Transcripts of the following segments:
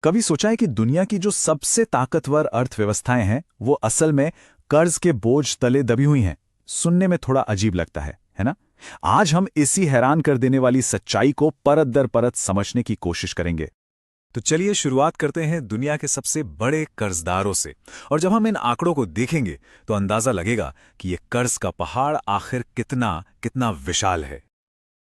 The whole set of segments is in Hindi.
कभी सोचा है कि दुनिया की जो सबसे ताकतवर अर्थव्यवस्थाएं हैं वो असल में कर्ज के बोझ तले दबी हुई हैं। सुनने में थोड़ा अजीब लगता है ना? आज हम इसी हैरान कर देने वाली सच्चाई को परत दर परत समझने की कोशिश करेंगे। तो चलिए शुरुआत करते हैं दुनिया के सबसे बड़े कर्जदारों से। और जब हम इन आंकड़ों को देखेंगे तो अंदाजा लगेगा कि ये कर्ज का पहाड़ आखिर कितना कितना विशाल है।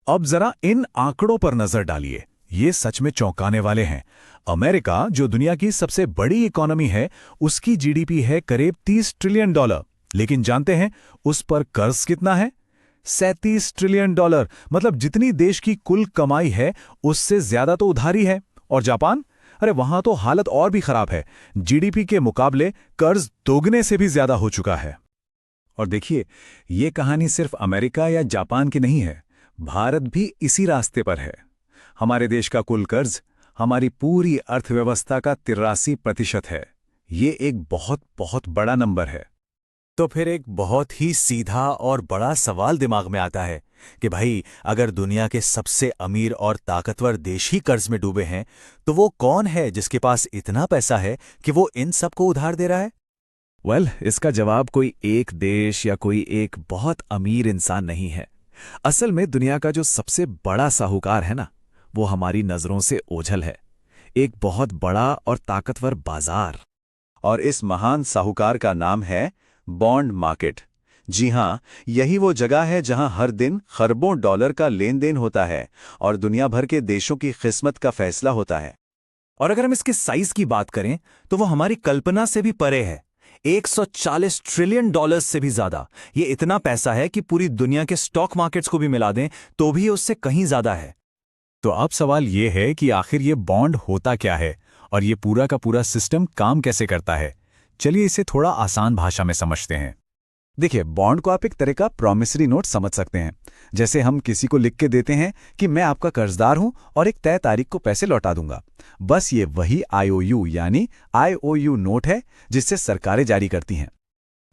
अब जरा इन आंकड़ों पर नजर डालिए, ये सच में चौंकाने वाले हैं। अमेरिका, जो दुनिया की सबसे बड़ी इकोनॉमी है, उसकी जीडीपी है करीब $30 ट्रिलियन। लेकिन जानते हैं उस पर कर्ज कितना है? $37 ट्रिलियन। मतलब जितनी देश की कुल कमाई है उससे ज्यादा तो उधारी है। और जापान, अरे वहां तो हालत और भी खराब है। जीडीपी के मुकाबले कर्ज दोगुने से भी ज्यादा हो चुका है। और देखिए, ये कहानी सिर्फ अमेरिका या जापान की नहीं है, भारत भी इसी रास्ते पर है। हमारे देश का कुल कर्ज हमारी पूरी अर्थव्यवस्था का 83% है। ये एक बहुत बहुत बड़ा नंबर है। तो फिर एक बहुत ही सीधा और बड़ा सवाल दिमाग में आता है कि भाई, अगर दुनिया के सबसे अमीर और ताकतवर देश ही कर्ज में डूबे हैं, तो वो कौन है जिसके पास इतना पैसा है कि वो इन सबको उधार दे रहा है? इसका जवाब कोई एक देश या कोई एक बहुत अमीर इंसान नहीं है। असल में दुनिया का जो सबसे बड़ा साहूकार है ना, वो हमारी नजरों से ओझल है। एक बहुत बड़ा और ताकतवर बाजार। और इस महान साहूकार का नाम है बॉन्ड मार्केट। जी हां, यही वो जगह है जहां हर दिन खरबों डॉलर का लेन देन होता है और दुनिया भर के देशों की किस्मत का फैसला होता है। और अगर हम इसके साइज की बात करें तो वो हमारी कल्पना से भी परे है। $140 ट्रिलियन से भी ज्यादा। ये इतना पैसा है कि पूरी दुनिया के स्टॉक मार्केट्स को भी मिला दें तो भी उससे कहीं ज्यादा है। तो अब सवाल ये है कि आखिर ये बॉन्ड होता क्या है और ये पूरा का पूरा सिस्टम काम कैसे करता है। चलिए इसे थोड़ा आसान भाषा में समझते हैं। देखिए, बॉन्ड को आप एक तरह का प्रॉमिसरी नोट समझ सकते हैं। जैसे हम किसी को लिख के देते हैं कि मैं आपका कर्जदार हूं और एक तय तारीख को पैसे लौटा दूंगा। बस ये वही आईओयू यानी आईओयू नोट है जिससे सरकारें जारी करती हैं।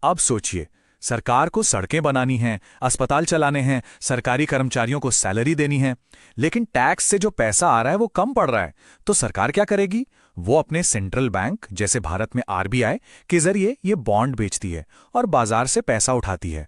अब सोचिए, सरकार को सड़कें बनानी हैं, अस्पताल चलाने हैं, सरकारी कर्मचारियों को सैलरी देनी है, लेकिन टैक्स से जो पैसा आ रहा है वो कम पड़ रहा है। तो सरकार क्या करेगी? वो अपने सेंट्रल बैंक, जैसे भारत में आरबीआई, के जरिए ये बॉन्ड बेचती है और बाजार से पैसा उठाती है।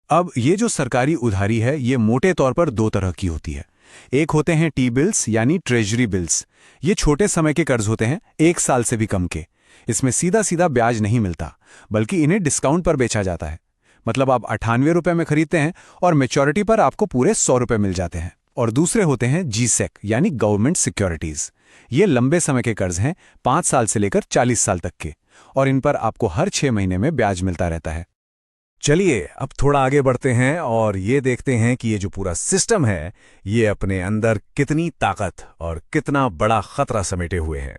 अब ये जो सरकारी उधारी है, ये मोटे तौर पर दो तरह की होती है। एक होते हैं टी बिल्स यानी ट्रेजरी बिल्स। ये छोटे समय के कर्ज होते हैं, 1 साल से भी कम के। इसमें सीधा सीधा ब्याज नहीं मिलता, बल्कि इन्हें डिस्काउंट पर बेचा जाता है। मतलब आप 98 रुपए में खरीदते हैं और मैच्योरिटी पर आपको पूरे 100 रुपए मिल जाते हैं। और दूसरे होते हैं जीसेक यानी गवर्नमेंट सिक्योरिटीज। ये लंबे समय के कर्ज हैं, 5 साल से लेकर 40 साल तक के, और इन पर आपको हर 6 महीने में ब्याज मिलता रहता है। चलिए अब थोड़ा आगे बढ़ते हैं और ये देखते हैं कि ये जो पूरा सिस्टम है, ये अपने अंदर कितनी ताकत और कितना बड़ा खतरा समेटे हुए है।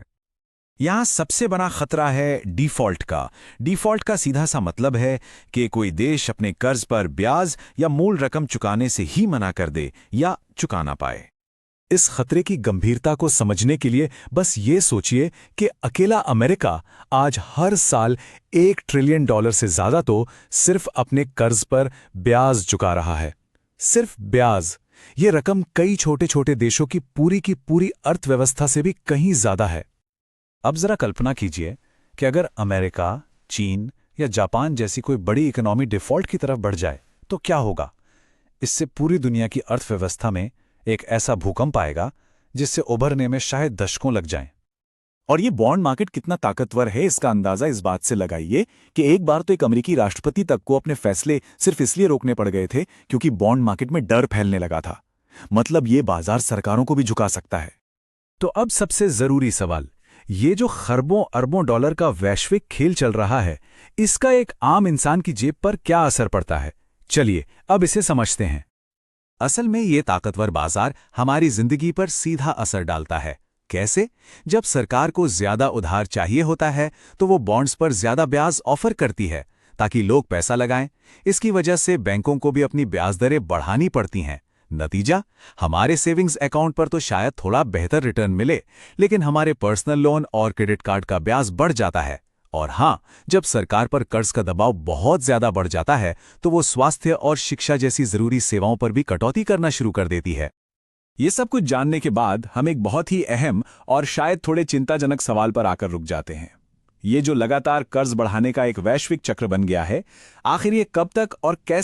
यहां सबसे बड़ा खतरा है डिफॉल्ट का। डिफॉल्ट का सीधा सा मतलब है कि कोई देश अपने कर्ज पर ब्याज या मूल रकम चुकाने से ही मना कर दे या चुका ना पाए। इस खतरे की गंभीरता को समझने के लिए बस ये सोचिए कि अकेला अमेरिका आज हर साल $1 ट्रिलियन से ज्यादा तो सिर्फ अपने कर्ज पर ब्याज चुका रहा है। सिर्फ ब्याज। ये रकम कई छोटे छोटे देशों की पूरी अर्थव्यवस्था से भी कहीं ज्यादा है। अब जरा कल्पना कीजिए कि अगर अमेरिका, चीन या जापान जैसी कोई बड़ी इकोनॉमी डिफॉल्ट की तरफ बढ़ जाए तो क्या होगा? इससे पूरी दुनिया की अर्थव्यवस्था में एक ऐसा भूकंप आएगा जिससे उभरने में शायद दशकों लग जाएं। और ये बॉन्ड मार्केट कितना ताकतवर है, इसका अंदाजा इस बात से लगाइए कि एक बार तो एक अमेरिकी राष्ट्रपति तक को अपने फैसले सिर्फ इसलिए रोकने पड़ गए थे क्योंकि बॉन्ड मार्केट में डर फैलने लगा था। मतलब ये बाजार सरकारों को भी झुका सकता है। तो अब सबसे जरूरी सवाल, ये जो खरबों अरबों डॉलर का वैश्विक खेल चल रहा है, इसका एक आम इंसान की जेब पर क्या असर पड़ता है? चलिए अब इसे समझते हैं। असल में ये ताकतवर बाजार हमारी जिंदगी पर सीधा असर डालता है। कैसे? जब सरकार को ज्यादा उधार चाहिए होता है तो वो बॉन्ड्स पर ज्यादा ब्याज ऑफर करती है ताकि लोग पैसा लगाएं। इसकी वजह से बैंकों को भी अपनी ब्याज दरें बढ़ानी पड़ती हैं। नतीजा, हमारे सेविंग्स अकाउंट पर तो शायद थोड़ा बेहतर रिटर्न मिले, लेकिन हमारे पर्सनल लोन और क्रेडिट कार्ड का ब्याज बढ़ जाता है। और हां, जब सरकार पर कर्ज का दबाव बहुत ज्यादा बढ़ जाता है तो वो स्वास्थ्य और शिक्षा जैसी जरूरी सेवाओं पर भी कटौती करना शुरू कर देती है। ये सब कुछ जानने के बाद हम एक बहुत ही अहम और शायद थोड़े चिंताजनक सवाल पर आकर रुक जाते हैं। ये जो लगातार कर्ज बढ़ाने का एक वैश्विक चक्र बन गया है, आखिर ये कब तक और कैसे